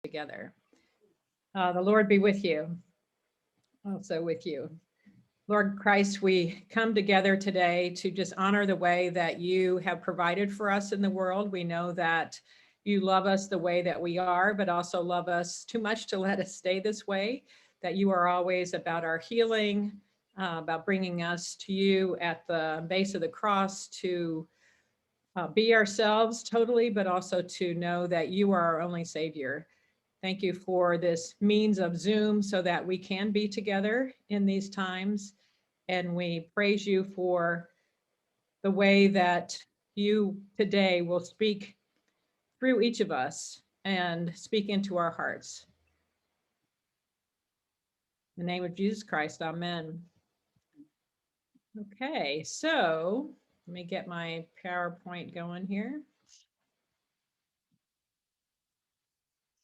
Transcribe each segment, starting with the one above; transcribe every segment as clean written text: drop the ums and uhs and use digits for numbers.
together. The Lord be with you, also with you. Lord Christ, we come together today to just honor the way that you have provided for us in the world. We know that you love us the way that we are, but also love us too much to let us stay this way, that you are always about our healing, about bringing us to you at the base of the cross to be ourselves totally, but also to know that you are our only Savior. Thank you for this means of Zoom so that we can be together in these times. And we praise you for the way that you today will speak through each of us and speak into our hearts. In the name of Jesus Christ, amen. Okay, so let me get my PowerPoint going here.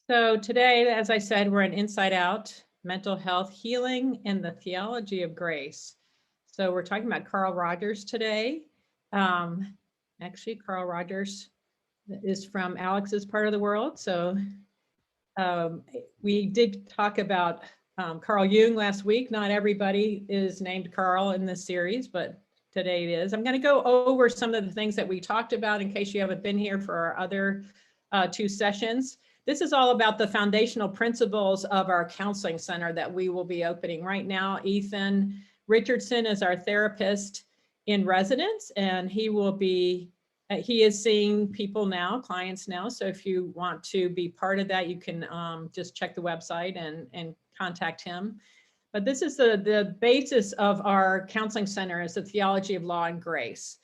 So today, as I said, we're in Inside Out, Mental Health Healing and the Theology of Grace. So we're talking about Carl Rogers today. Actually, Carl Rogers is from Alex's part of the world. So we did talk about Carl Jung last week. Not everybody is named Carl in this series, but today it is. I'm going to go over some of the things that we talked about in case you haven't been here for our other two sessions. This is all about the foundational principles of our counseling center that we will be opening right now. Ethan Richardson is our therapist in residence, and he is seeing people now, clients now. So if you want to be part of that, you can just check the website and contact him. But this is the basis of our counseling center is the theology of law and grace.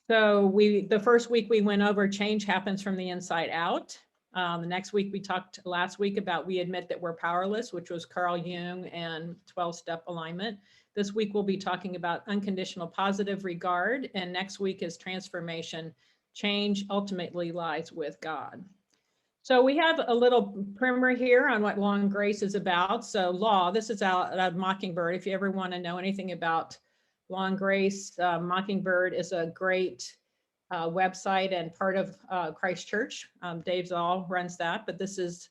So the first week we went over change happens from the inside out. The next week we talked last week about we admit that we're powerless, which was Carl Jung and 12-step alignment. This week we'll be talking about unconditional positive regard, and next week is transformation. Change ultimately lies with God. So we have a little primer here on what law and grace is about. So law, this is out of Mockingbird. If you ever want to know anything about law and grace, Mockingbird is a great website and part of Christ Church. Dave Zoll runs that, but this is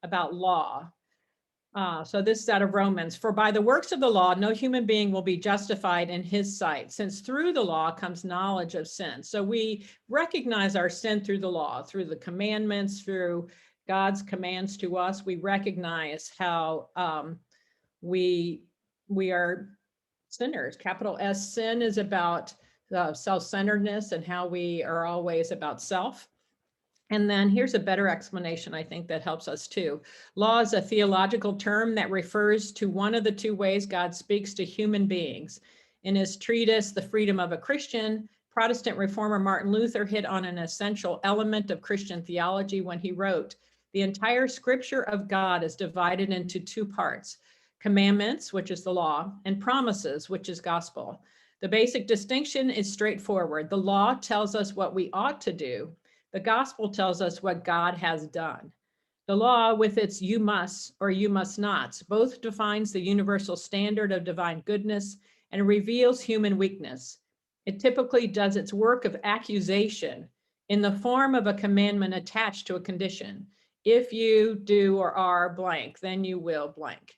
about law. So this is out of Romans. For by the works of the law, no human being will be justified in his sight, since through the law comes knowledge of sin. So we recognize our sin through the law, through the commandments, through God's commands to us. We recognize how we are sinners. Capital S, sin is about self-centeredness and how we are always about self. And then here's a better explanation, I think, that helps us too. Law is a theological term that refers to one of the two ways God speaks to human beings. In his treatise, The Freedom of a Christian, Protestant reformer Martin Luther hit on an essential element of Christian theology when he wrote, "The entire scripture of God is divided into two parts, commandments, which is the law, and promises, which is gospel. The basic distinction is straightforward. The law tells us what we ought to do. The gospel tells us what God has done. The law, with its you must or you must nots, both defines the universal standard of divine goodness and reveals human weakness. It typically does its work of accusation in the form of a commandment attached to a condition. If you do or are blank, then you will blank."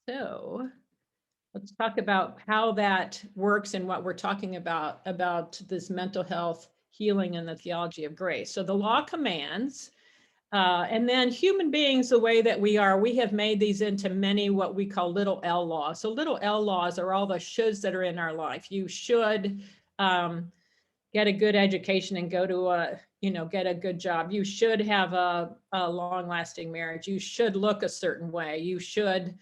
So let's talk about how that works and what we're talking about this mental health healing and the theology of grace. So the law commands, and then human beings, the way that we are, we have made these into many what we call little L laws. So little L laws are all the shoulds that are in our life. You should get a good education and go to get a good job. You should have a long-lasting marriage. You should look a certain way. You should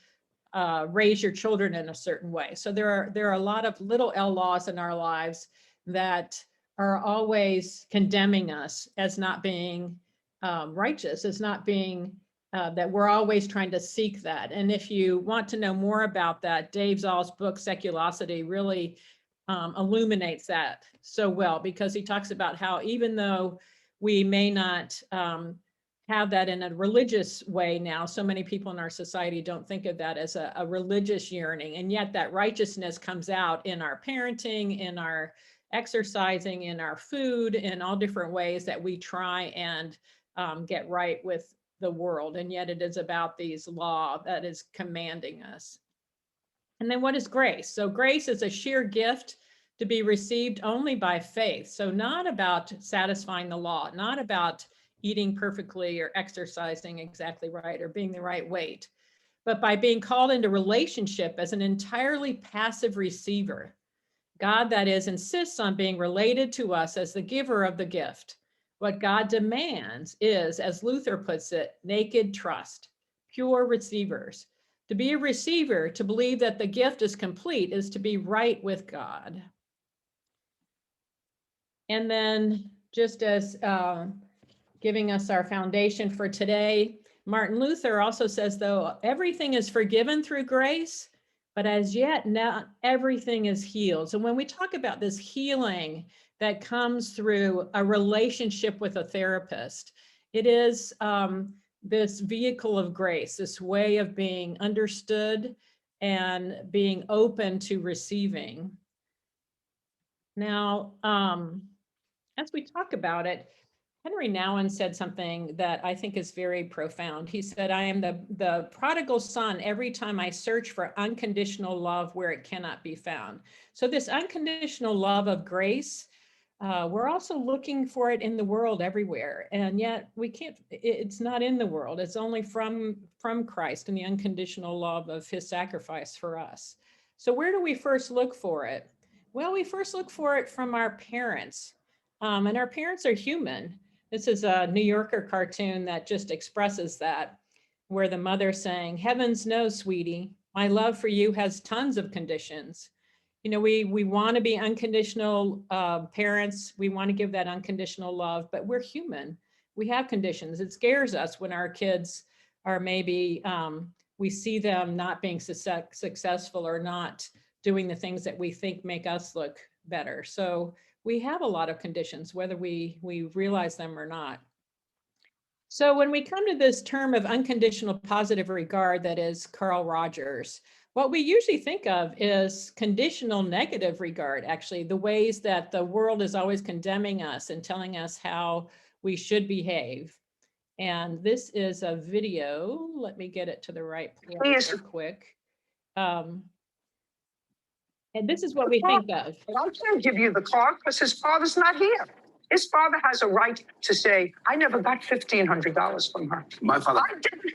raise your children in a certain way. So there are a lot of little L laws in our lives that are always condemning us as not being righteous, as not being that we're always trying to seek that. And if you want to know more about that, Dave Zoll's book, Seculosity, really illuminates that so well, because he talks about how even though we may not have that in a religious way now, so many people in our society don't think of that as a religious yearning, and yet that righteousness comes out in our parenting, in our exercising, in our food, in all different ways that we try and get right with the world. And yet it is about these law that is commanding us. And then what is grace? So grace is a sheer gift to be received only by faith. So not about satisfying the law, not about eating perfectly or exercising exactly right or being the right weight, but by being called into relationship as an entirely passive receiver. God, that is, insists on being related to us as the giver of the gift. What God demands is, as Luther puts it, naked trust, pure receivers. To be a receiver, to believe that the gift is complete, is to be right with God. And then just as giving us our foundation for today, Martin Luther also says, though, everything is forgiven through grace, but as yet not everything is healed. So when we talk about this healing that comes through a relationship with a therapist, it is this vehicle of grace, this way of being understood and being open to receiving. Now, as we talk about it, Henry Nouwen said something that I think is very profound. He said, I am the prodigal son every time I search for unconditional love where it cannot be found. So this unconditional love of grace, we're also looking for it in the world everywhere. And yet we can't, it's not in the world. It's only from Christ and the unconditional love of his sacrifice for us. So where do we first look for it? Well, we first look for it from our parents. And our parents are human. This is a New Yorker cartoon that just expresses that, where the mother's saying, heavens knows, sweetie, my love for you has tons of conditions. You know, we want to be unconditional parents. We want to give that unconditional love, but we're human. We have conditions. It scares us when our kids are maybe, we see them not being successful or not doing the things that we think make us look better. So we have a lot of conditions, whether we realize them or not. So when we come to this term of unconditional positive regard, that is Carl Rogers, what we usually think of is conditional negative regard, actually, the ways that the world is always condemning us and telling us how we should behave. And this is a video. Let me get it to the right place real quick. And this is what we think of. I can't give you the car because his father's not here. His father has a right to say, I never got $1,500 from her. My father. I didn't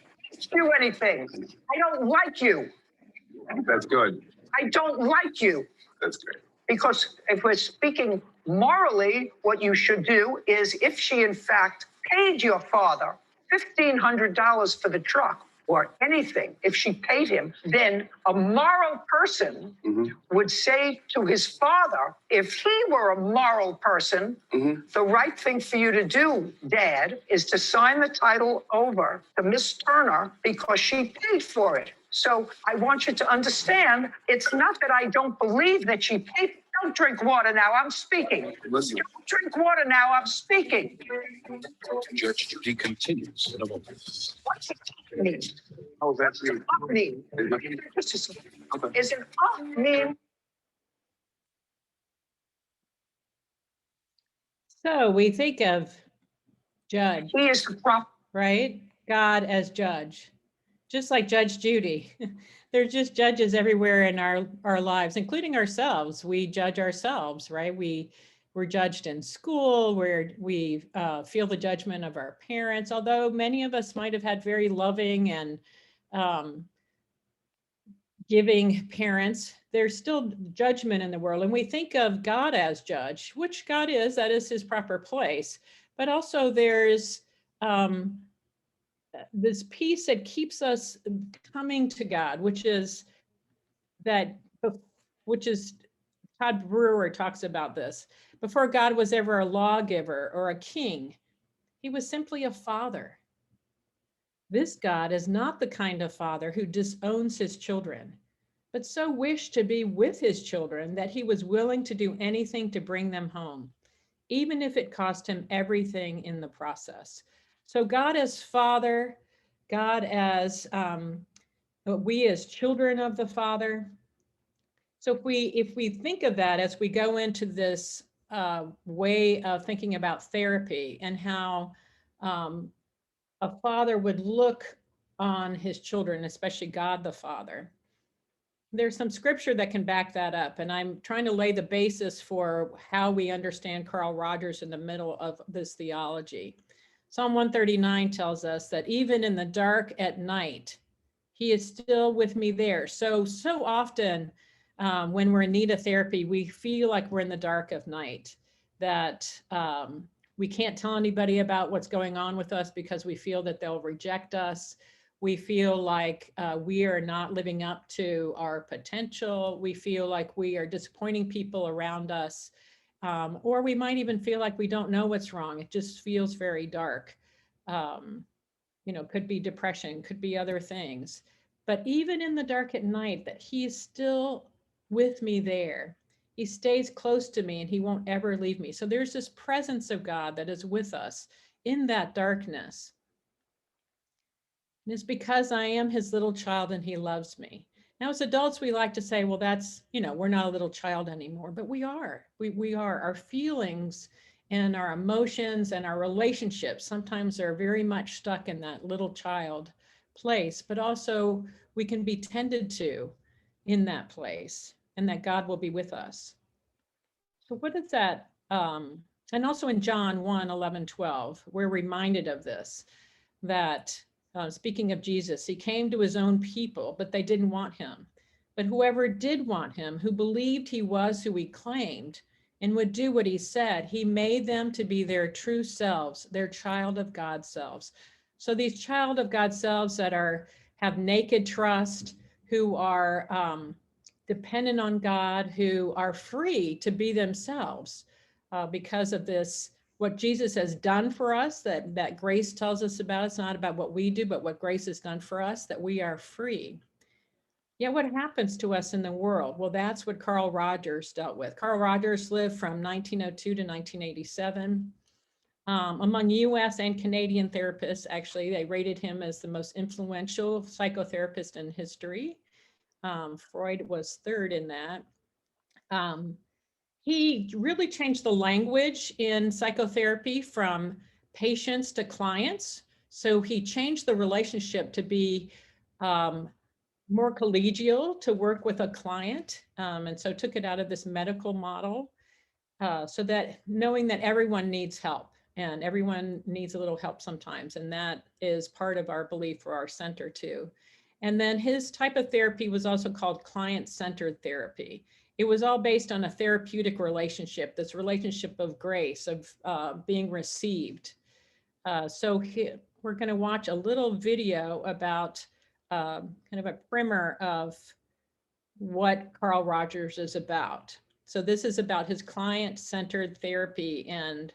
do anything. I don't like you. That's good. I don't like you. That's great. Because if we're speaking morally, what you should do is, if she in fact paid your father $1,500 for the truck, or anything, if she paid him, then a moral person would say to his father, if he were a moral person, the right thing for you to do, Dad, is to sign the title over to Miss Turner because she paid for it. So I want you to understand, it's not that I don't believe that she paid. Don't drink water now, I'm speaking. Listen. Don't drink water now, I'm speaking. Judge Judy continues in a moment. What's it mean? Oh, that's What's you. up mean? Is an up mean? So we think of judge, He is the prophet. right? God as judge, just like Judge Judy. There's just judges everywhere in our lives, including ourselves. We judge ourselves, right? We're judged in school, where we feel the judgment of our parents, although many of us might have had very loving and giving parents. There's still judgment in the world. And we think of God as judge, which God is, that is his proper place. But also there's this peace that keeps us coming to God, which is Todd Brewer talks about this. Before God was ever a lawgiver or a king, he was simply a father. This God is not the kind of father who disowns his children, but so wished to be with his children that he was willing to do anything to bring them home, even if it cost him everything in the process. So God as Father, God as we as children of the Father. So if we think of that as we go into this way of thinking about therapy and how a father would look on his children, especially God the Father. There's some scripture that can back that up, and I'm trying to lay the basis for how we understand Carl Rogers in the middle of this theology. Psalm 139 tells us that even in the dark at night, he is still with me there. So often when we're in need of therapy, we feel like we're in the dark of night, that we can't tell anybody about what's going on with us because we feel that they'll reject us. We feel like we are not living up to our potential. We feel like we are disappointing people around us. Or we might even feel like we don't know what's wrong. It just feels very dark. Could be depression, could be other things. But even in the dark at night, that he is still with me there. He stays close to me and he won't ever leave me. So there's this presence of God that is with us in that darkness. And it's because I am his little child and he loves me. Now, as adults, we like to say, well, that's, we're not a little child anymore, but we are. We are. Our feelings and our emotions and our relationships sometimes are very much stuck in that little child place, but also we can be tended to in that place, and that God will be with us. So what is that? And also in John 1, 11, 12, we're reminded of this, that speaking of Jesus, he came to his own people, but they didn't want him. But whoever did want him, who believed he was who he claimed and would do what he said, he made them to be their true selves, their child of God selves. So these child of God selves that have naked trust, who are dependent on God, who are free to be themselves because of this, what Jesus has done for us, that grace tells us about. It's not about what we do, but what grace has done for us, that we are free. Yeah, what happens to us in the world? Well, that's what Carl Rogers dealt with. Carl Rogers lived from 1902 to 1987. Among US and Canadian therapists, actually, they rated him as the most influential psychotherapist in history. Freud was third in that. He really changed the language in psychotherapy from patients to clients. So he changed the relationship to be more collegial, to work with a client. And so took it out of this medical model so that knowing that everyone needs help and everyone needs a little help sometimes. And that is part of our belief for our center too. And then his type of therapy was also called client-centered therapy. It was all based on a therapeutic relationship, this relationship of grace, of being received. We're going to watch a little video about kind of a primer of what Carl Rogers is about. So this is about his client-centered therapy and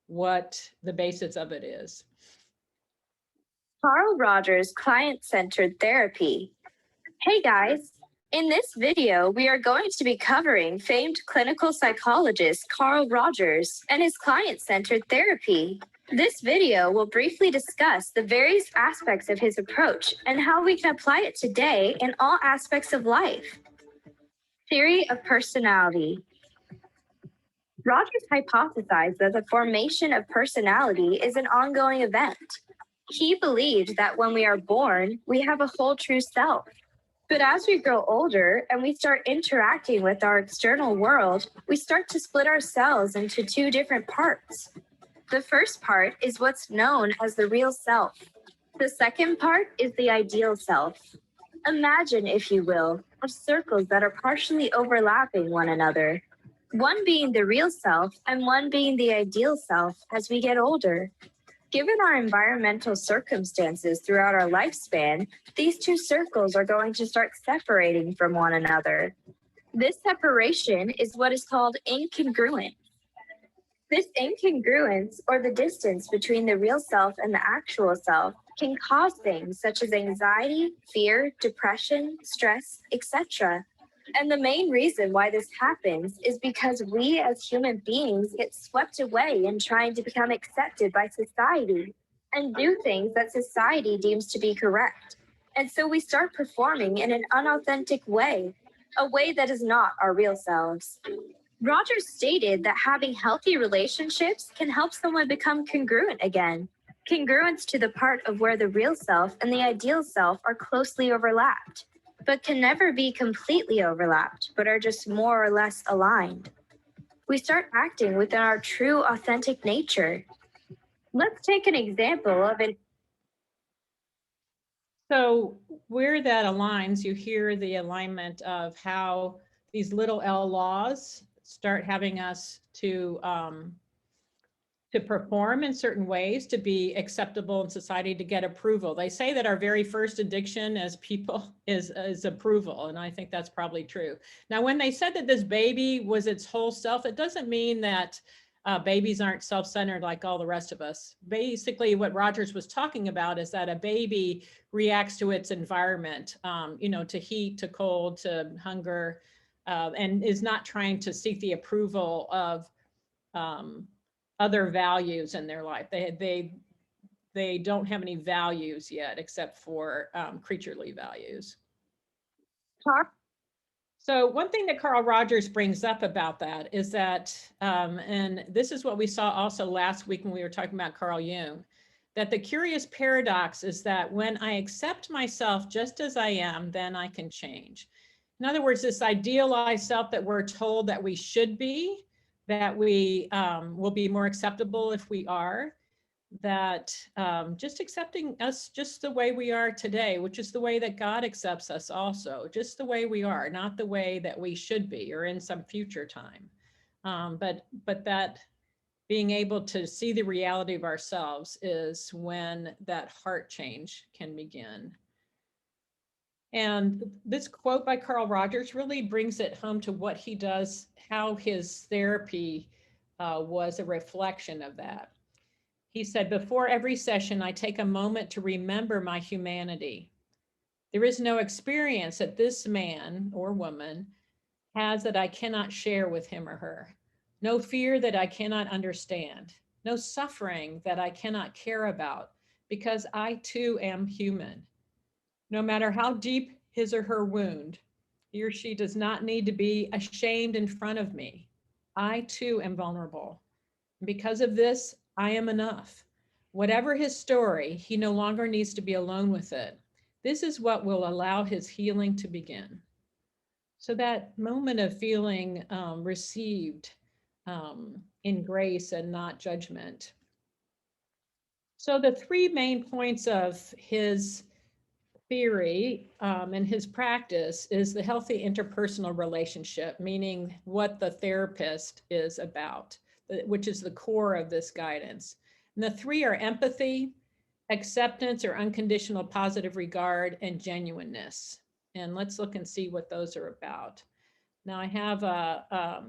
what the basis of it is. Carl Rogers client-centered therapy. Hey guys, in this video, we are going to be covering famed clinical psychologist Carl Rogers and his client-centered therapy. This video will briefly discuss the various aspects of his approach and how we can apply it today in all aspects of life. Theory of personality. Rogers hypothesized that the formation of personality is an ongoing event. He believed that when we are born, we have a whole true self. But as we grow older and we start interacting with our external world, we start to split ourselves into two different parts. The first part is what's known as the real self. The second part is the ideal self. Imagine, if you will, of circles that are partially overlapping one another. One being the real self and one being the ideal self as we get older. Given our environmental circumstances throughout our lifespan, these two circles are going to start separating from one another. This separation is what is called incongruent. This incongruence, or the distance between the real self and the actual self, can cause things such as anxiety, fear, depression, stress, etc. And the main reason why this happens is because we as human beings get swept away in trying to become accepted by society and do things that society deems to be correct. And so we start performing in an unauthentic way, a way that is not our real selves. Rogers stated that having healthy relationships can help someone become congruent again. Congruence to the part of where the real self and the ideal self are closely overlapped, but can never be completely overlapped, but are just more or less aligned. We start acting within our true, authentic nature. Let's take an example of an So where that aligns, you hear the alignment of how these little L laws start having us to perform in certain ways, to be acceptable in society, to get approval. They say that our very first addiction as people is approval, and I think that's probably true. Now, when they said that this baby was its whole self, it doesn't mean that babies aren't self-centered like all the rest of us. Basically, what Rogers was talking about is that a baby reacts to its environment, to heat, to cold, to hunger, and is not trying to seek the approval of other values in their life. They don't have any values yet, except for creaturely values. So one thing that Carl Rogers brings up about that is that, and this is what we saw also last week when we were talking about Carl Jung, that the curious paradox is that when I accept myself just as I am, then I can change. In other words, this idealized self that we're told that we should be, that we will be more acceptable if we are, that just accepting us just the way we are today, which is the way that God accepts us also, just the way we are, not the way that we should be or in some future time. But that being able to see the reality of ourselves is when that heart change can begin. And this quote by Carl Rogers really brings it home to what he does, how his therapy was a reflection of that. He said, before every session, I take a moment to remember my humanity. There is no experience that this man or woman has that I cannot share with him or her. No fear that I cannot understand. No suffering that I cannot care about, because I too am human. No matter how deep his or her wound, he or she does not need to be ashamed in front of me. I too am vulnerable. Because of this, I am enough. Whatever his story, he no longer needs to be alone with it. This is what will allow his healing to begin. So that moment of feeling received in grace and not judgment. So the three main points of his theory and his practice is the healthy interpersonal relationship, meaning what the therapist is about, which is the core of this guidance. And the three are empathy, acceptance or unconditional positive regard, and genuineness. And let's look and see what those are about. Now I have a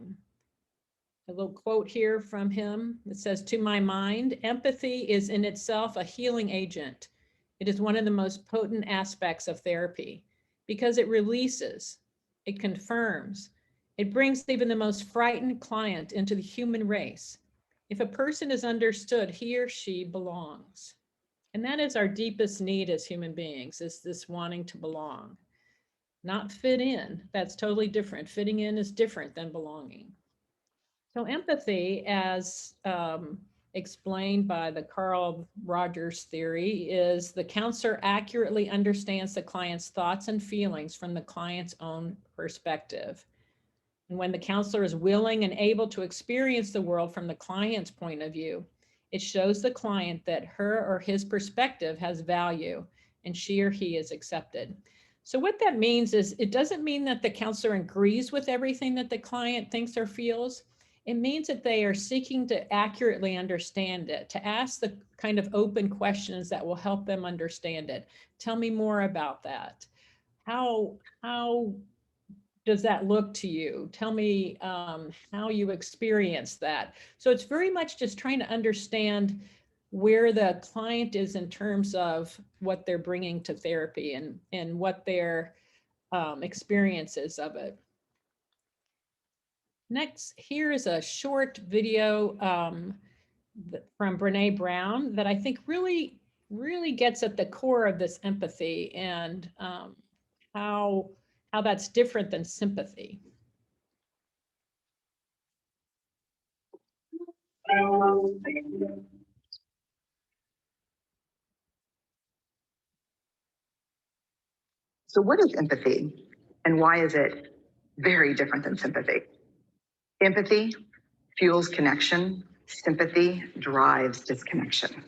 little quote here from him. It says, to my mind, empathy is in itself a healing agent. It is one of the most potent aspects of therapy because it releases, it confirms, it brings even the most frightened client into the human race. If a person is understood, he or she belongs. And that is our deepest need as human beings, is this wanting to belong, not fit in. That's totally different. Fitting in is different than belonging. So empathy, as explained by the Carl Rogers theory, is the counselor accurately understands the client's thoughts and feelings from the client's own perspective. And when the counselor is willing and able to experience the world from the client's point of view, it shows the client that her or his perspective has value and she or he is accepted. So what that means is it doesn't mean that the counselor agrees with everything that the client thinks or feels. It means that they are seeking to accurately understand it, to ask the kind of open questions that will help them understand it. Tell me more about that. How does that look to you? Tell me how you experience that. So it's very much just trying to understand where the client is in terms of what they're bringing to therapy and what their experience is of it. Next, here is a short video from Brene Brown that I think really gets at the core of this empathy and how that's different than sympathy. So what is empathy and why is it very different than sympathy? Empathy fuels connection. Sympathy drives disconnection.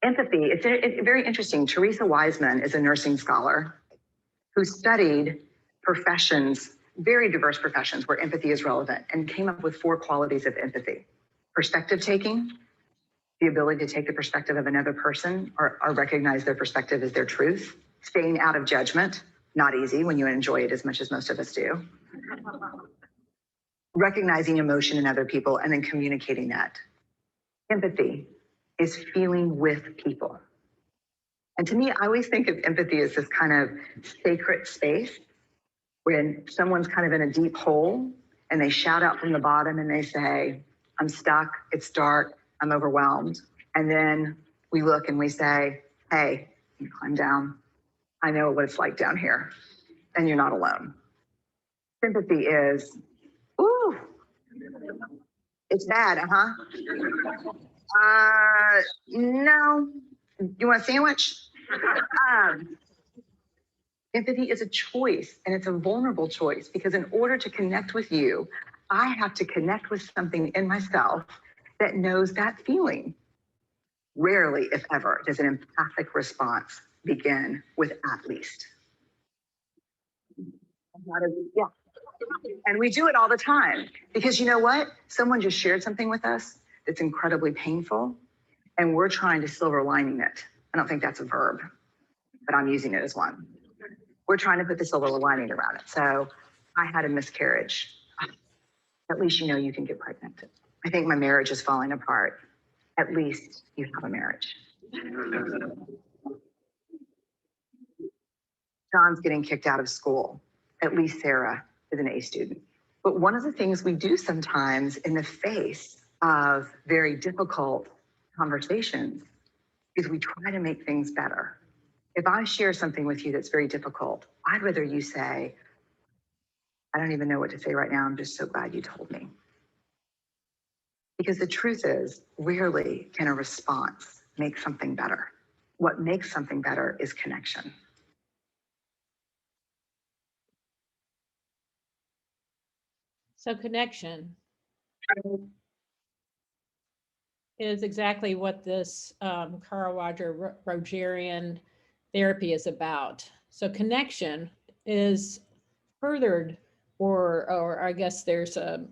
Empathy, it's very interesting. Teresa Wiseman is a nursing scholar who studied professions, very diverse professions where empathy is relevant, and came up with 4 qualities of empathy. Perspective taking, the ability to take the perspective of another person or recognize their perspective as their truth. Staying out of judgment, not easy when you enjoy it as much as most of us do. Recognizing emotion in other people and then communicating that. Empathy is feeling with people. And to me, I always think of empathy as this kind of sacred space when someone's kind of in a deep hole and they shout out from the bottom and they say, I'm stuck, it's dark, I'm overwhelmed. And then we look and we say, hey, you climb down. I know what it's like down here and you're not alone. Sympathy is, ooh, it's bad, no, you want a sandwich? Empathy is a choice, and it's a vulnerable choice, because in order to connect with you, I have to connect with something in myself that knows that feeling. Rarely, if ever, does an empathic response begin with at least. Yeah. And we do it all the time, because you know what? Someone just shared something with us that's incredibly painful, and we're trying to silver lining it. I don't think that's a verb, but I'm using it as one. We're trying to put the silver lining around it. So I had a miscarriage. At least you know you can get pregnant. I think my marriage is falling apart. At least you have a marriage. John's getting kicked out of school. At least Sarah is an A student. But one of the things we do sometimes in the face of very difficult conversations is we try to make things better. If I share something with you that's very difficult, I'd rather you say, I don't even know what to say right now. I'm just so glad you told me. Because the truth is, rarely can a response make something better. What makes something better is connection. So connection is exactly what this Carl Rogerian therapy is about. So connection is furthered, or I guess there's a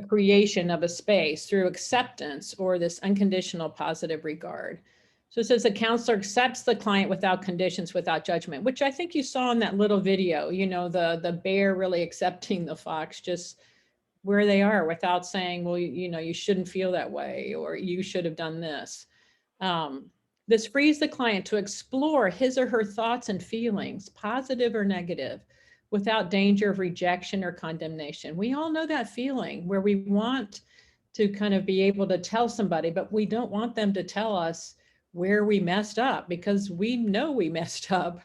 creation of a space through acceptance or this unconditional positive regard. So it says the counselor accepts the client without conditions, without judgment, which I think you saw in that little video, you know, the bear really accepting the fox just where they are without saying, well, you know, you shouldn't feel that way, or you should have done this. This frees the client to explore his or her thoughts and feelings, positive or negative, without danger of rejection or condemnation. We all know that feeling where we want to kind of be able to tell somebody, but we don't want them to tell us where we messed up, because we know we messed up.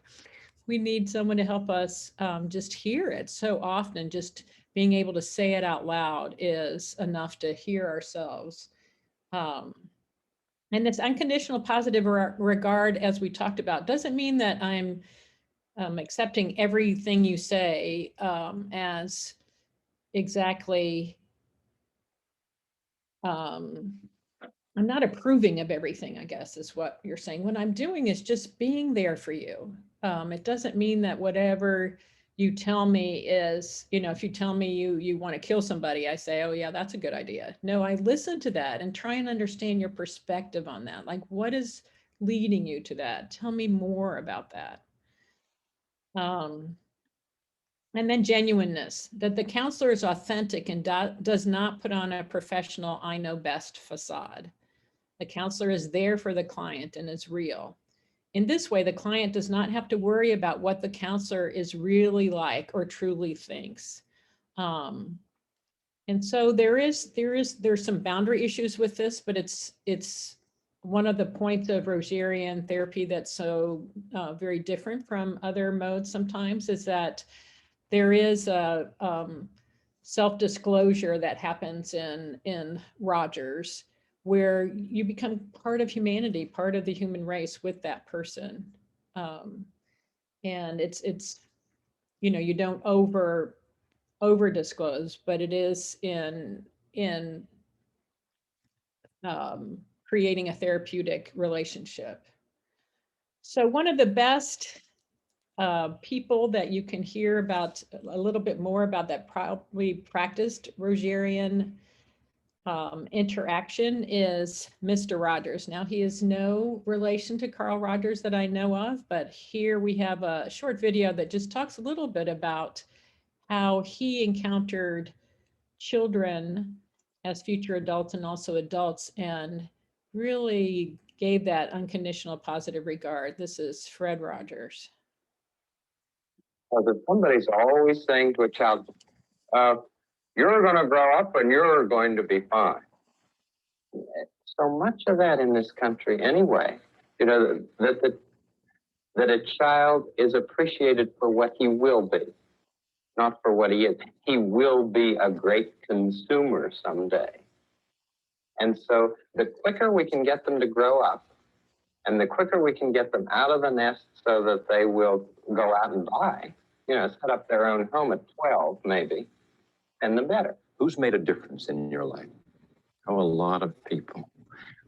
We need someone to help us just hear it. So often just being able to say it out loud is enough to hear ourselves. And this unconditional positive regard, as we talked about, doesn't mean that I'm accepting everything you say as exactly, I'm not approving of everything, I guess is what you're saying. What I'm doing is just being there for you. It doesn't mean that whatever you tell me is, you know, if you tell me you want to kill somebody, I say, oh yeah, that's a good idea. No, I listen to that and try and understand your perspective on that. Like, what is leading you to that? Tell me more about that. And then genuineness, that the counselor is authentic and does not put on a professional, I know best facade. The counselor is there for the client and is real. In this way, the client does not have to worry about what the counselor is really like or truly thinks. And so there's some boundary issues with this, but it's one of the points of Rogerian therapy that's so very different from other modes sometimes, is that there is a self-disclosure that happens in Rogers, where you become part of humanity, part of the human race with that person. And it's, you know, you don't over disclose, but it is in creating a therapeutic relationship. So one of the best people that you can hear about a little bit more about that probably practiced Rogerian interaction is Mr. Rogers. Now, he is no relation to Carl Rogers that I know of, but here we have a short video that just talks a little bit about how he encountered children as future adults and also adults, and really gave that unconditional positive regard. This is Fred Rogers. That somebody's always saying to a child, you're going to grow up and you're going to be fine. So much of that in this country anyway, you know, that a child is appreciated for what he will be, not for what he is. He will be a great consumer someday. And so the quicker we can get them to grow up, and the quicker we can get them out of the nest so that they will go out and buy, you know, set up their own home at 12 maybe, and the better. Who's made a difference in your life? Oh, a lot of people.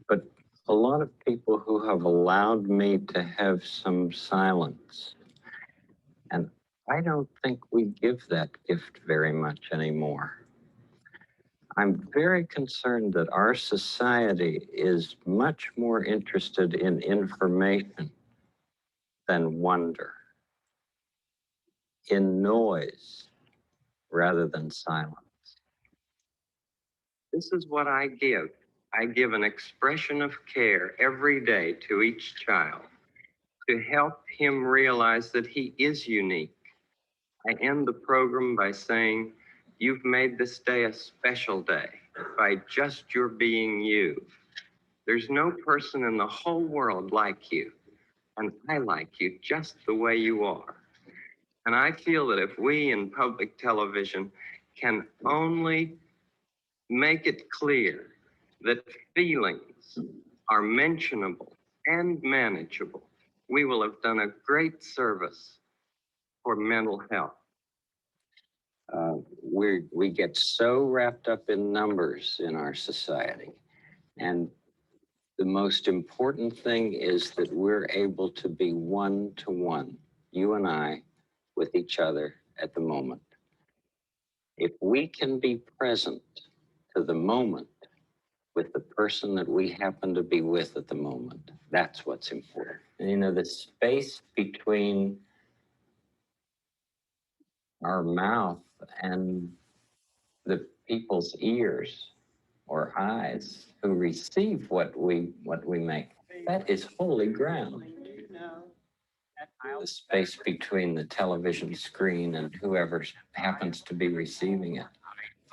But a lot of people who have allowed me to have some silence. And I don't think we give that gift very much anymore. I'm very concerned that our society is much more interested in information than wonder, in noise rather than silence. This is what I give. I give an expression of care every day to each child to help him realize that he is unique. I end the program by saying, you've made this day a special day by just your being you. There's no person in the whole world like you, and I like you just the way you are. And I feel that if we in public television can only make it clear that feelings are mentionable and manageable, we will have done a great service for mental health. We get so wrapped up in numbers in our society. And the most important thing is that we're able to be one-to-one, you and I, with each other at the moment. If we can be present to the moment with the person that we happen to be with at the moment, that's what's important. And you know, the space between our mouth and the people's ears or eyes who receive what we make, that is holy ground. The space between the television screen and whoever happens to be receiving it,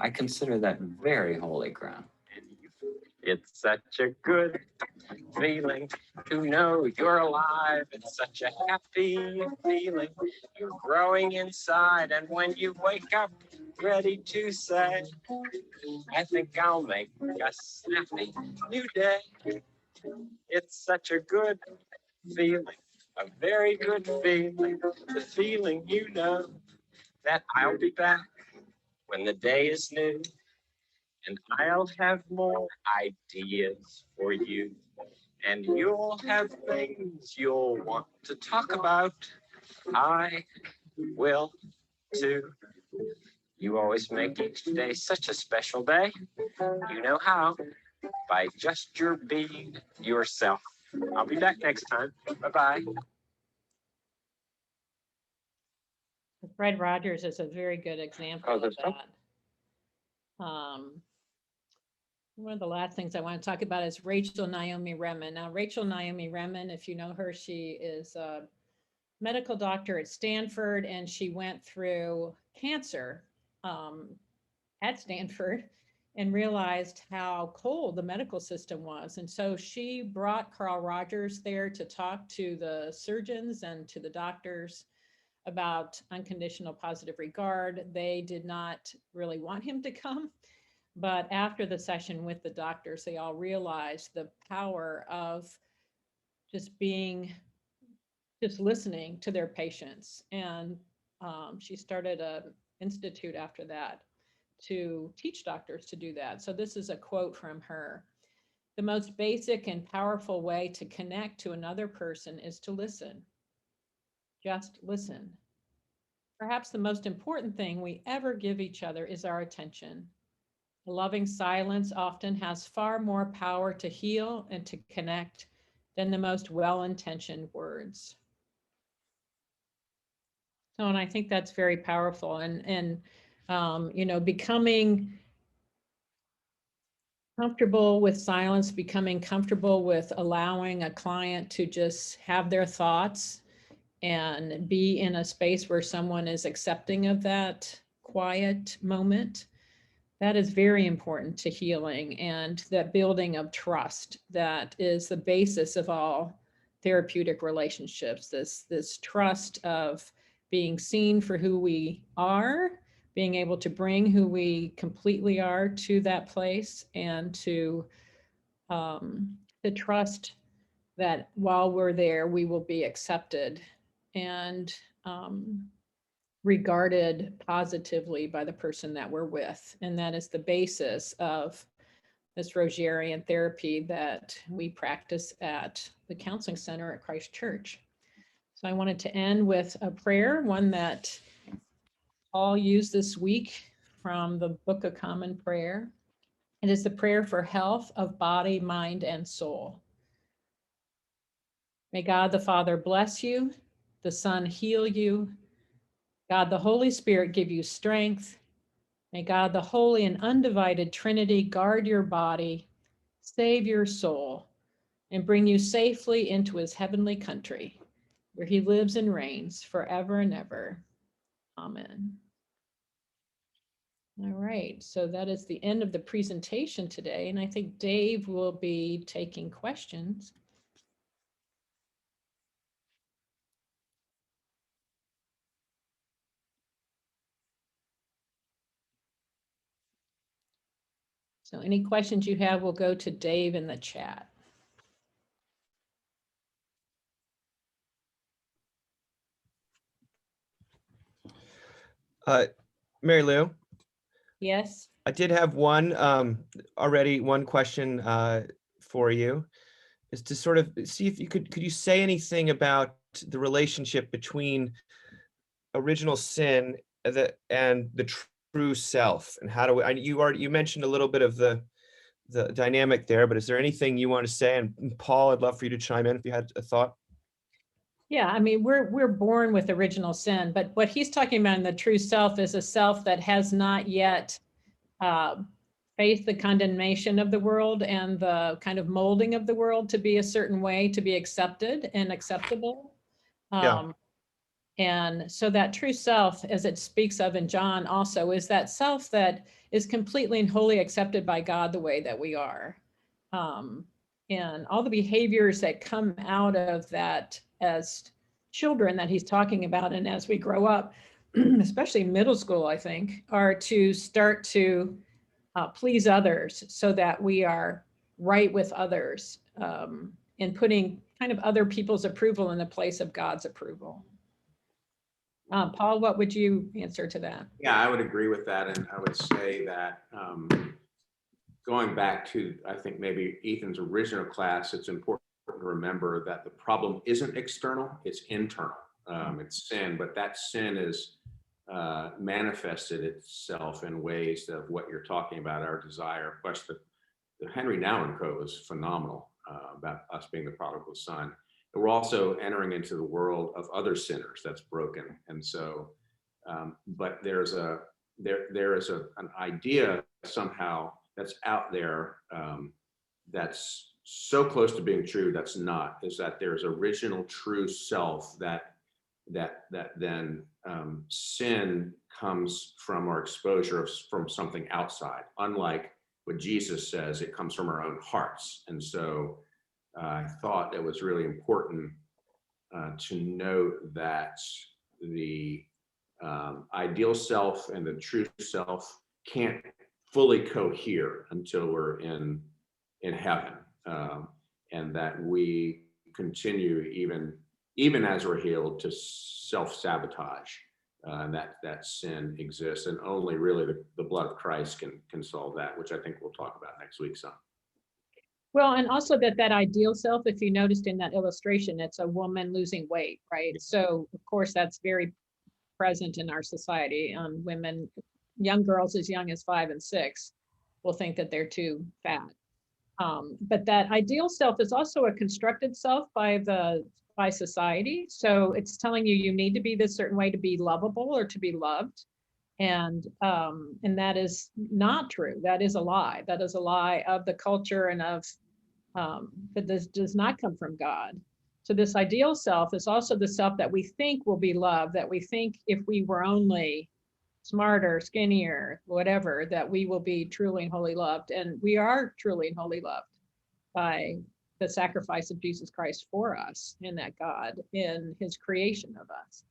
I consider that very holy ground. It's such a good feeling to know you're alive. It's such a happy feeling. You're growing inside, and when you wake up ready to say, I think I'll make a snappy new day. It's such a good feeling, a very good feeling, the feeling you know that I'll be back when the day is new, and I'll have more ideas for you, and you'll have things you'll want to talk about. I will too. You always make each day such a special day. You know how, by just your being yourself. I'll be back next time. Bye-bye. Fred Rogers is a very good example of that. One of the last things I want to talk about is Rachel Naomi Remen. Now, Rachel Naomi Remen, if you know her, she is a medical doctor at Stanford, and she went through cancer at Stanford and realized how cold the medical system was. And so she brought Carl Rogers there to talk to the surgeons and to the doctors about unconditional positive regard. They did not really want him to come, but after the session with the doctors, they all realized the power of just being just listening to their patients. And she started a institute after that to teach doctors to do that. So this is a quote from her. The most basic and powerful way to connect to another person is to listen. Just listen. Perhaps the most important thing we ever give each other is our attention. A loving silence often has far more power to heal and to connect than the most well-intentioned words. So, and I think that's very powerful. And you know, becoming comfortable with silence, becoming comfortable with allowing a client to just have their thoughts and be in a space where someone is accepting of that quiet moment. That is very important to healing and that building of trust that is the basis of all therapeutic relationships. This trust of being seen for who we are, being able to bring who we completely are to that place, and to trust that while we're there, we will be accepted and regarded positively by the person that we're with. And that is the basis of this Rogerian therapy that we practice at the Counseling Center at Christ Church. So I wanted to end with a prayer, one that Paul used this week from the Book of Common Prayer. It is the prayer for health of body, mind, and soul. May God the Father bless you, the Son heal you, God the Holy Spirit give you strength. May God the Holy and Undivided Trinity guard your body, save your soul, and bring you safely into his heavenly country, where he lives and reigns forever and ever. Amen. All right, so that is the end of the presentation today, and I think Dave will be taking questions. So any questions you have will go to Dave in the chat. Marilu, Yes? I did have one one question for you, is to sort of see if you could you say anything about the relationship between original sin and the true self, and how do we, you mentioned a little bit of the dynamic there, but is there anything you want to say? And Paul, I'd love for you to chime in if you had a thought. Yeah, I mean, we're born with original sin, but what he's talking about in the true self is a self that has not yet faced the condemnation of the world and the kind of molding of the world to be a certain way, to be accepted and acceptable. Yeah. And so that true self, as it speaks of in John also, is that self that is completely and wholly accepted by God the way that we are. And all the behaviors that come out of that as children that he's talking about, and as we grow up, especially middle school, I think, are to start to please others so that we are right with others, and putting kind of other people's approval in the place of God's approval. Paul, what would you answer to that? Yeah, I would agree with that. And I would say that going back to, I think maybe Ethan's original class, it's important to remember that the problem isn't external, it's internal. It's sin, but that sin is manifested itself in ways of what you're talking about, our desire. Of course, the Henry Nouwen quote was phenomenal about us being the prodigal son. But we're also entering into the world of other sinners that's broken. And so, but there is an idea somehow that's out there that's so close to being true that's not, is that there's original true self that then sin comes from our exposure from something outside. Unlike what Jesus says, it comes from our own hearts. And so I thought it was really important to note that the ideal self and the true self can't fully cohere until we're in heaven, and that we continue even even as we're healed, to self-sabotage. And that sin exists, and only really the blood of Christ can solve that, which I think we'll talk about next week some. Well, and also that ideal self, if you noticed in that illustration, it's a woman losing weight, right? So of course that's very present in our society. Women, young girls as young as 5 and 6 will think that they're too fat. But that ideal self is also a constructed self by society. So it's telling you need to be this certain way to be lovable or to be loved. And that is not true. That is a lie. That is a lie of the culture and of that this does not come from God. So this ideal self is also the self that we think will be loved, that we think if we were only smarter, skinnier, whatever, that we will be truly and wholly loved. And we are truly and wholly loved by the sacrifice of Jesus Christ for us, in that God, in his creation of us.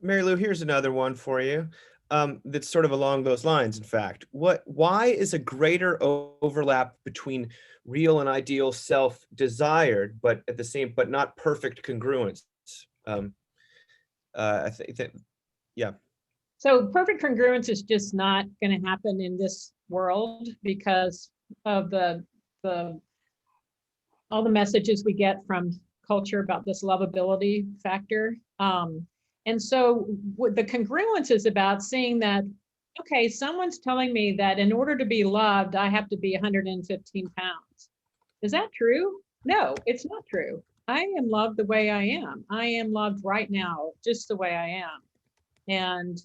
Marilu, here's another one for you. That's sort of along those lines, in fact. Why is a greater overlap between real and ideal self desired, but at the same, but not perfect congruence? I think that, yeah. So perfect congruence is just not going to happen in this world because of all the messages we get from culture about this lovability factor. And so what the congruence is about seeing that, okay, someone's telling me that in order to be loved, I have to be 115 pounds. Is that true? No, it's not true. I am loved the way I am. I am loved right now, just the way I am. And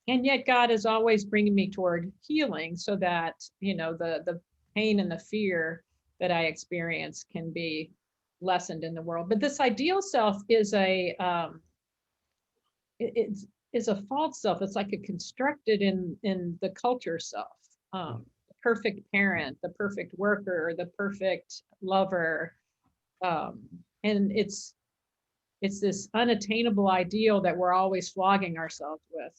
yet God is always bringing me toward healing so that, the pain and the fear that I experience can be lessened in the world. But this ideal self is a false self. It's like a constructed in the culture self. The perfect parent, the perfect worker, the perfect lover, and it's this unattainable ideal that we're always flogging ourselves with.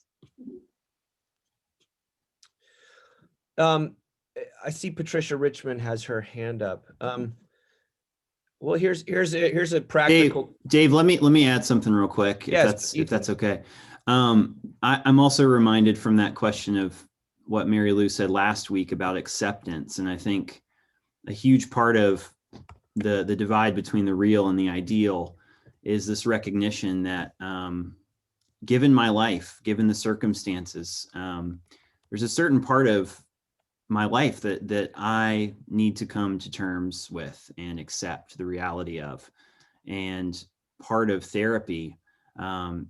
I see Patricia Richmond has her hand up. Well, here's a practical. Dave, let me add something real quick, Yes, if that's okay. I'm also reminded from that question of what Marilu said last week about acceptance, and I think a huge part of the divide between the real and the ideal is this recognition that given my life, given the circumstances, there's a certain part of my life that I need to come to terms with and accept the reality of. And part of therapy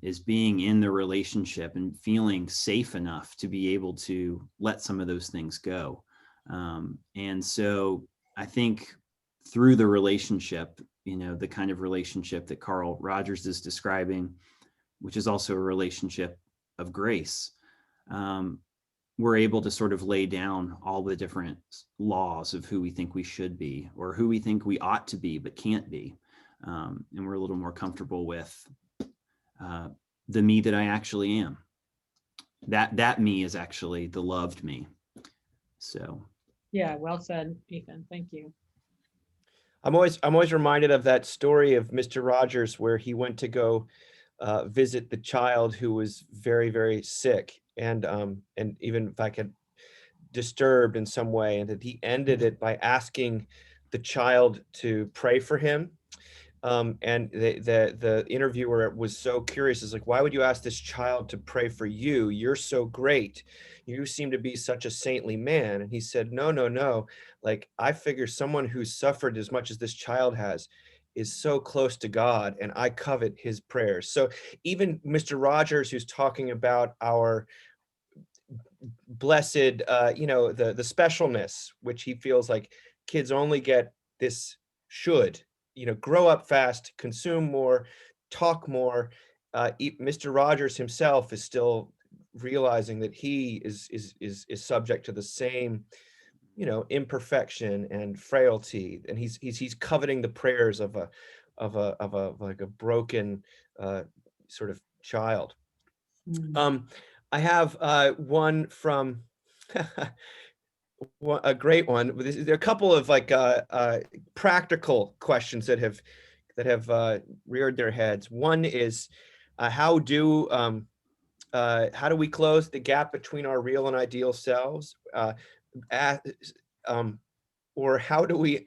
is being in the relationship and feeling safe enough to be able to let some of those things go. And so I think through the relationship, the kind of relationship that Carl Rogers is describing, which is also a relationship of grace, we're able to sort of lay down all the different laws of who we think we should be or who we think we ought to be but can't be. And we're a little more comfortable with the me that I actually am. That me is actually the loved me. So. Yeah, well said, Ethan. Thank you. I'm always reminded of that story of Mr. Rogers where he went to go visit the child who was very, very sick and even if I could disturbed in some way, and that he ended it by asking the child to pray for him. And the interviewer was so curious. Is like, why would you ask this child to pray for you? You're so great. You seem to be such a saintly man. And he said, no. Like, I figure someone who's suffered as much as this child has is so close to God, and I covet his prayers. So even Mr. Rogers, who's talking about our blessed, the specialness, which he feels like kids only get this should, grow up fast, consume more, talk more. Mr. Rogers himself is still realizing that he is subject to the same, imperfection and frailty, and he's coveting the prayers of a broken sort of child. I have one from a great one. There are a couple of like practical questions that have reared their heads. One is how do we close the gap between our real and ideal selves, or how do we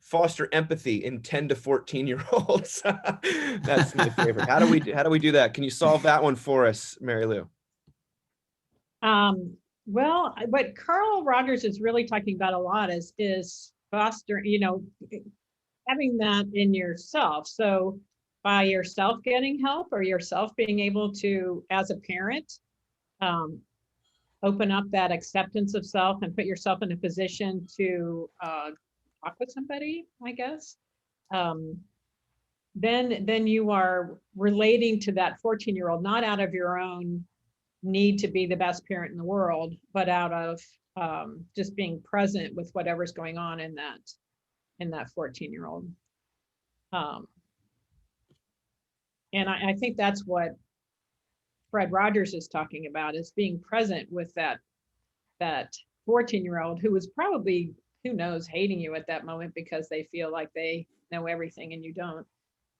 foster empathy in 10 to 14-year-olds? That's my favorite. How do we do that? Can you solve that one for us, Marilu? Well, what Carl Rogers is really talking about a lot is foster, having that in yourself. So by yourself getting help, or yourself being able to, as a parent, open up that acceptance of self and put yourself in a position to talk with somebody, I guess. Then you are relating to that 14-year-old, not out of your own need to be the best parent in the world, but out of just being present with whatever's going on in that 14-year-old. And I think that's what Fred Rogers is talking about, is being present with that 14-year-old who was probably, who knows, hating you at that moment because they feel like they know everything and you don't.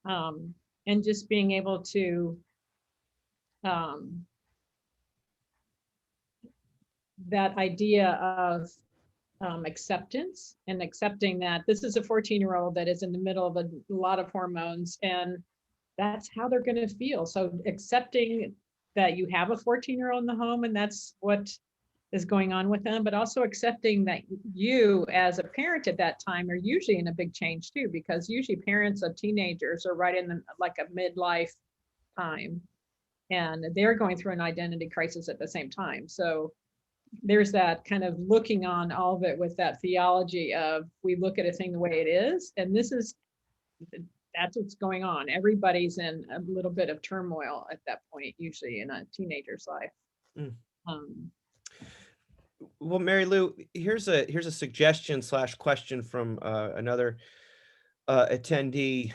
And just being able to that idea of acceptance, and accepting that this is a 14-year-old that is in the middle of a lot of hormones, and that's how they're going to feel. So accepting that you have a 14-year-old in the home and that's what is going on with them, but also accepting that you as a parent at that time are usually in a big change too, because usually parents of teenagers are right in like a midlife time, and they're going through an identity crisis at the same time. So there's that kind of looking on all of it with that theology of, we look at a thing the way it is, and that's what's going on. Everybody's in a little bit of turmoil at that point, usually in a teenager's life. Well, Marilu, here's a suggestion / question from another attendee.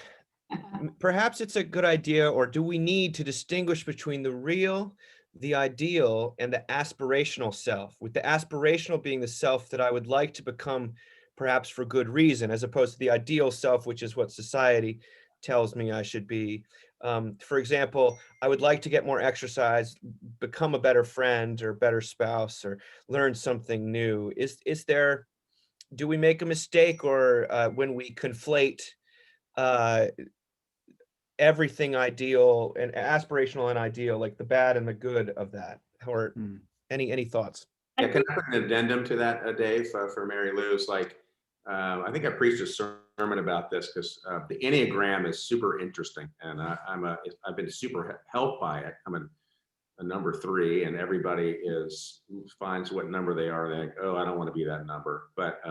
Perhaps it's a good idea, or do we need to distinguish between the real, the ideal, and the aspirational self, with the aspirational being the self that I would like to become, perhaps for good reason, as opposed to the ideal self, which is what society tells me I should be. For example, I would like to get more exercise, become a better friend or better spouse, or learn something new. Do we make a mistake, or when we conflate everything ideal and aspirational and ideal, like the bad and the good of that? Or any thoughts? Yeah, can I put an addendum to that, Dave, for Marilu? It's like, I think I preached a sermon about this because the Enneagram is super interesting, and I've been super helped by it. I'm a number 3, and everybody finds what number they are. They think, oh, I don't want to be that number. But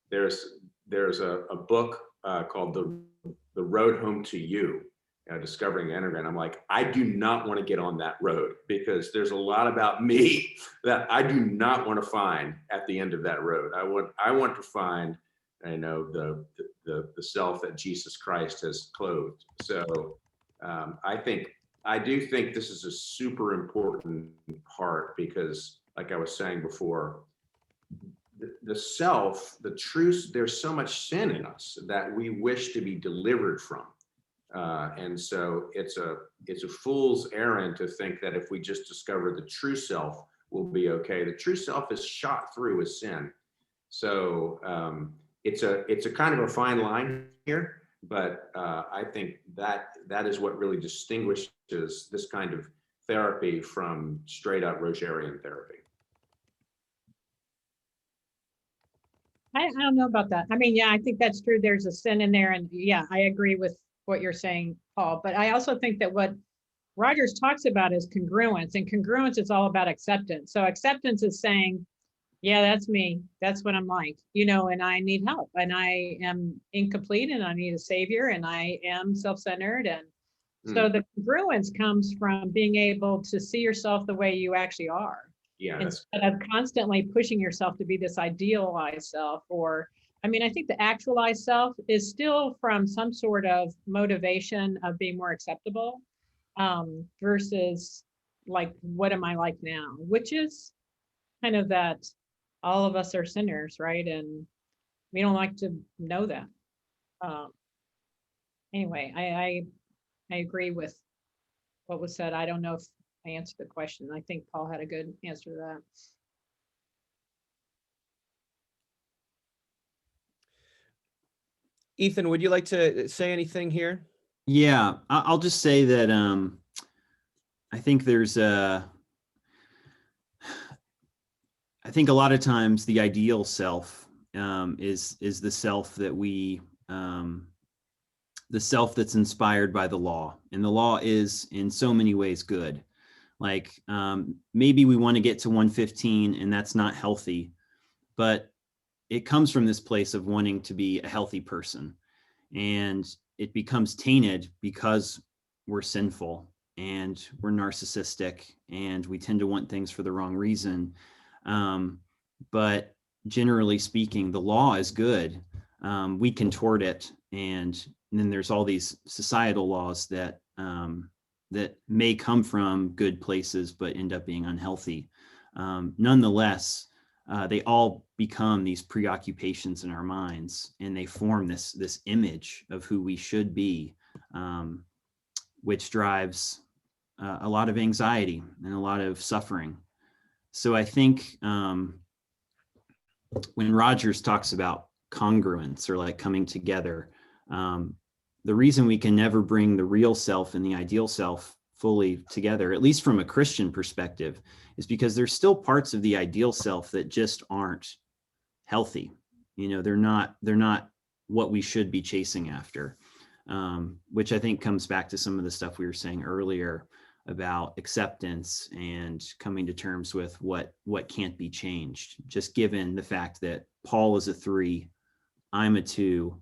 there's a book called The Road Home to You, Discovering the Enneagram. I'm like, I do not want to get on that road, because there's a lot about me that I do not want to find at the end of that road. I want to find, the self that Jesus Christ has clothed. So I do think this is a super important part, because like I was saying before, the self, the truth, there's so much sin in us that we wish to be delivered from. And so it's a fool's errand to think that if we just discover the true self, we'll be okay. The true self is shot through with sin. So it's a kind of a fine line here, but I think that is what really distinguishes this kind of therapy from straight up Rogerian therapy. I don't know about that. I mean, yeah, I think that's true. There's a sin in there, and yeah, I agree with what you're saying, Paul. But I also think that what Rogers talks about is congruence, and congruence is all about acceptance. So acceptance is saying, yeah, that's me. That's what I'm like, and I need help, and I am incomplete, and I need a savior, and I am self-centered. And so the congruence comes from being able to see yourself the way you actually are. Yeah, instead of constantly pushing yourself to be this idealized self. I think the actualized self is still from some sort of motivation of being more acceptable, versus like, what am I like now, which is kind of that all of us are sinners, right? And we don't like to know that. Um, anyway, I agree with what was said. I don't know if I answered the question. I think Paul had a good answer to that. Ethan, would you like to say anything here? Yeah, I'll just say that I think I think a lot of times the ideal self is the self that the self that's inspired by the law, and the law is in so many ways good. Like maybe we want to get to 115, and that's not healthy, but it comes from this place of wanting to be a healthy person, and it becomes tainted because we're sinful and we're narcissistic and we tend to want things for the wrong reason. But generally speaking, the law is good. We contort it, and then there's all these societal laws that that may come from good places but end up being unhealthy. Nonetheless, they all become these preoccupations in our minds, and they form this image of who we should be, which drives a lot of anxiety and a lot of suffering. So I think when Rogers talks about congruence, or like coming together, the reason we can never bring the real self and the ideal self fully together, at least from a Christian perspective, is because there's still parts of the ideal self that just aren't healthy. You know, they're not what we should be chasing after, which I think comes back to some of the stuff we were saying earlier about acceptance and coming to terms with what can't be changed, just given the fact that Paul is a 3, I'm a 2,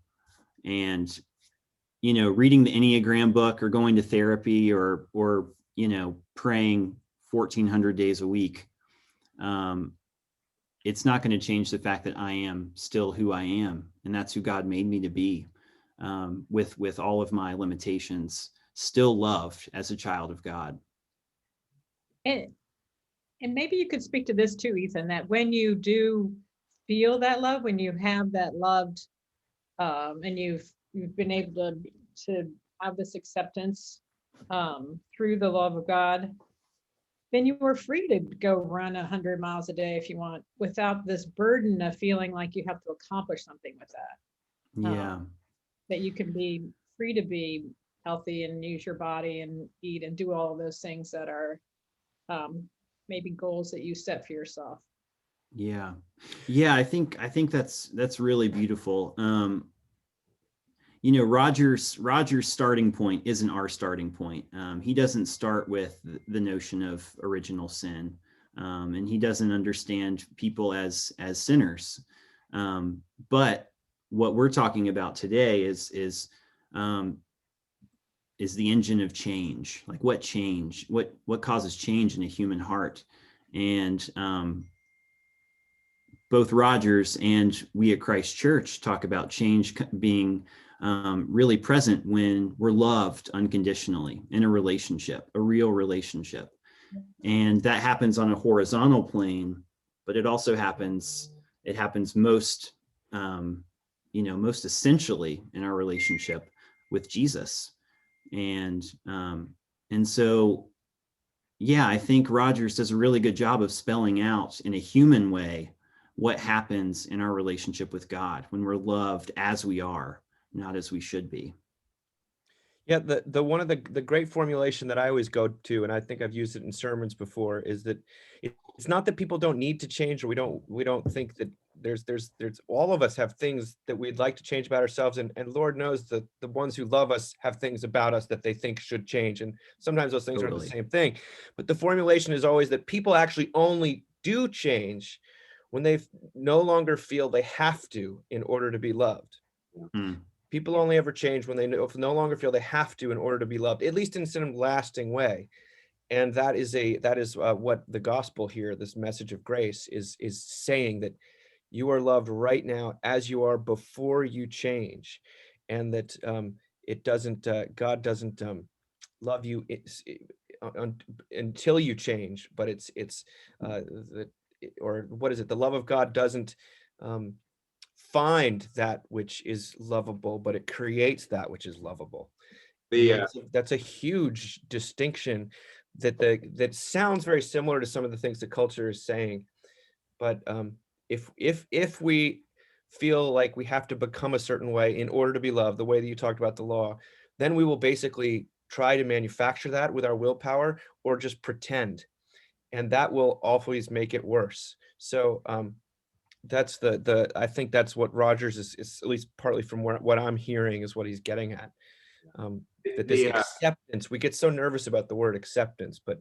and you know, reading the Enneagram book or going to therapy or you know, praying 1,400 days a week, it's not going to change the fact that I am still who I am, and that's who God made me to be, with all of my limitations, still loved as a child of God. And maybe you could speak to this too, Ethan, that when you do feel that love, when you have that loved, and you've been able to have this acceptance through the love of God, then you were free to go run 100 miles a day if you want, without this burden of feeling like you have to accomplish something with that. Yeah. That you can be free to be healthy and use your body and eat and do all of those things that are maybe goals that you set for yourself. Yeah. I think that's really beautiful. You know, Roger's starting point isn't our starting point. He doesn't start with the notion of original sin, and he doesn't understand people as sinners. But what we're talking about today is the engine of change. Like what change? What causes change in a human heart? And both Rogers and we at Christ Church talk about change being really present when we're loved unconditionally in a relationship, a real relationship. And that happens on a horizontal plane, but it also happens most, most essentially in our relationship with Jesus. And so, yeah, I think Rogers does a really good job of spelling out in a human way what happens in our relationship with God when we're loved as we are, not as we should be. Yeah, the one of the great formulation that I always go to, and I think I've used it in sermons before, is that it's not that people don't need to change, or we don't think that there's all of us have things that we'd like to change about ourselves, and Lord knows that the ones who love us have things about us that they think should change, and sometimes those things aren't the same thing. But the formulation is always that people actually only do change when they no longer feel they have to in order to be loved. People only ever change when they no longer feel they have to in order to be loved, at least in some lasting way. And that is what the gospel here, this message of grace, is saying, that you are loved right now as you are before you change, and that God doesn't love you until you change, but it's that or what is it? The love of God doesn't find that which is lovable, but it creates that which is lovable. That's a huge distinction that sounds very similar to some of the things the culture is saying. But if we feel like we have to become a certain way in order to be loved, the way that you talked about the law, then we will basically try to manufacture that with our willpower or just pretend. And that will always make it worse. So that's I think that's what Rogers is at least partly from what I'm hearing is what he's getting at. That this acceptance, we get so nervous about the word acceptance, but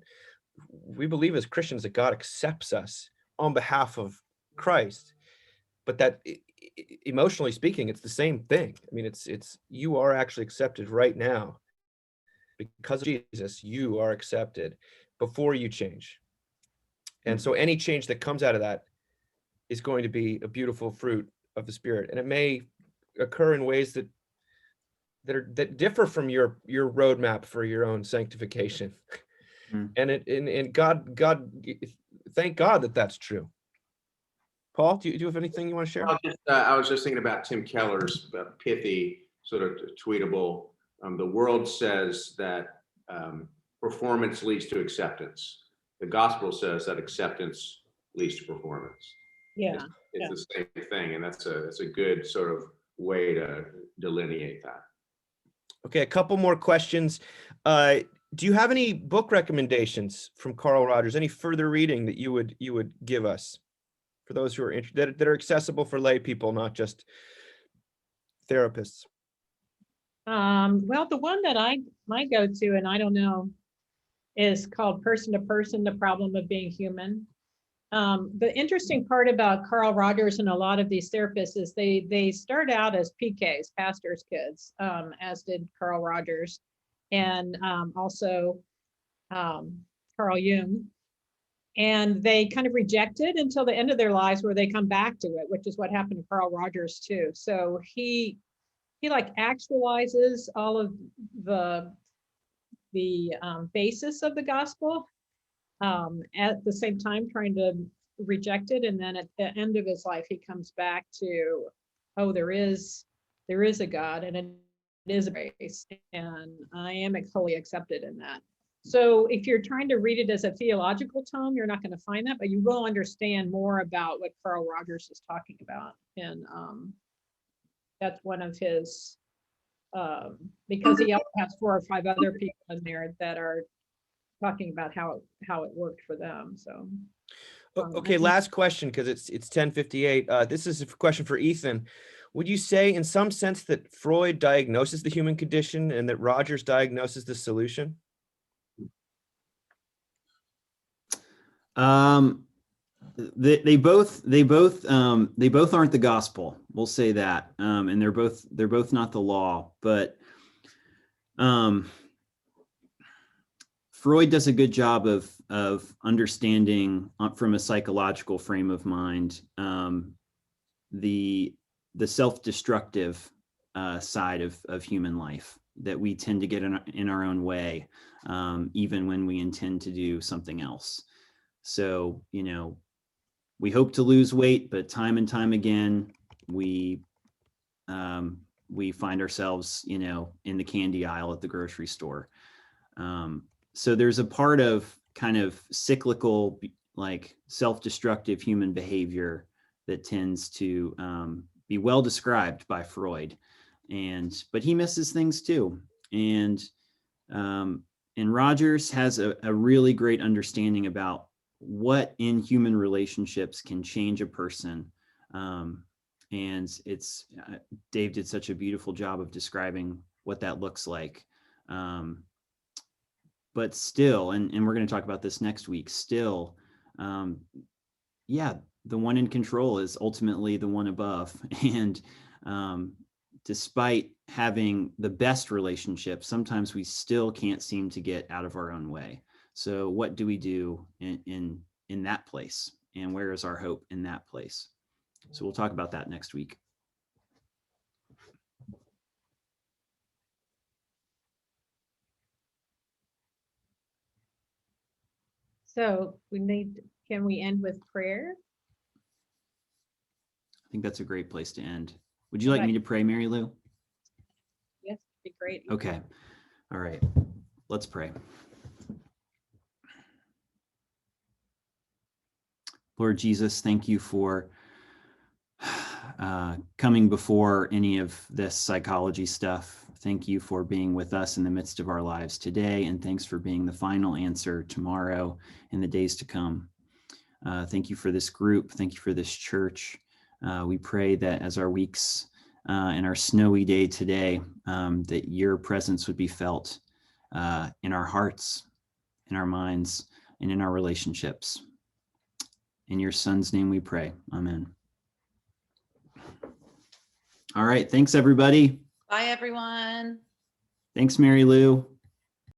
we believe as Christians that God accepts us on behalf of Christ, but that emotionally speaking, it's the same thing. I mean, it's you are actually accepted right now because of Jesus. You are accepted before you change, and so any change that comes out of that is going to be a beautiful fruit of the Spirit, and it may occur in ways that differ from your roadmap for your own sanctification. And God, thank God that that's true. Paul, do you have anything you want to share? I was just thinking about Tim Keller's pithy sort of tweetable. The world says that performance leads to acceptance. The gospel says that acceptance leads to performance. Yeah, it's the same thing, and that's a good sort of way to delineate that. Okay, a couple more questions. Do you have any book recommendations from Carl Rogers? Any further reading that you would give us for those who are interested, that are accessible for lay people, not just therapists? Well, the one that I might go to, and I don't know, is called Person to Person, The Problem of Being Human. The interesting part about Carl Rogers and a lot of these therapists is they start out as PKs, pastors' kids, as did Carl Rogers, and also Carl Jung. And they kind of reject it until the end of their lives where they come back to it, which is what happened to Carl Rogers too. So he like actualizes all of the basis of the gospel, at the same time trying to reject it. And then at the end of his life, he comes back to, oh, there is a God, and it is a grace, and I am wholly accepted in that. So if you're trying to read it as a theological tome, you're not going to find that, but you will understand more about what Carl Rogers is talking about. And that's one of his, because he also has 4 or 5 other people in there that are talking about how it worked for them. So okay, last question, because it's 10:58. This is a question for Ethan. Would you say in some sense that Freud diagnoses the human condition and that Rogers diagnoses the solution? They both aren't the gospel. We'll say that. And they're both not the law, but Freud does a good job of understanding from a psychological frame of mind the self-destructive side of human life, that we tend to get in our own way, even when we intend to do something else. So, we hope to lose weight, but time and time again, we find ourselves, in the candy aisle at the grocery store. So there's a part of kind of cyclical, like self-destructive human behavior that tends to be well described by Freud, but he misses things too. And Rogers has a really great understanding about what in human relationships can change a person. And it's Dave did such a beautiful job of describing what that looks like. But still, and we're going to talk about this next week, still, the one in control is ultimately the one above. And despite having the best relationships, sometimes we still can't seem to get out of our own way. So what do we do in that place? And where is our hope in that place? So we'll talk about that next week. So we need Can we end with prayer? I think that's a great place to end. Would you like me to pray, Marilu? Yes, it'd be great. Okay. All right. Let's pray. Lord Jesus, thank you for coming before any of this psychology stuff. Thank you for being with us in the midst of our lives today, and thanks for being the final answer tomorrow and the days to come. Thank you for this group. Thank you for this church. We pray that as our weeks and our snowy day today, that your presence would be felt in our hearts, in our minds, and in our relationships. In your son's name we pray. Amen. All right. Thanks, everybody. Bye, everyone. Thanks, Marilu.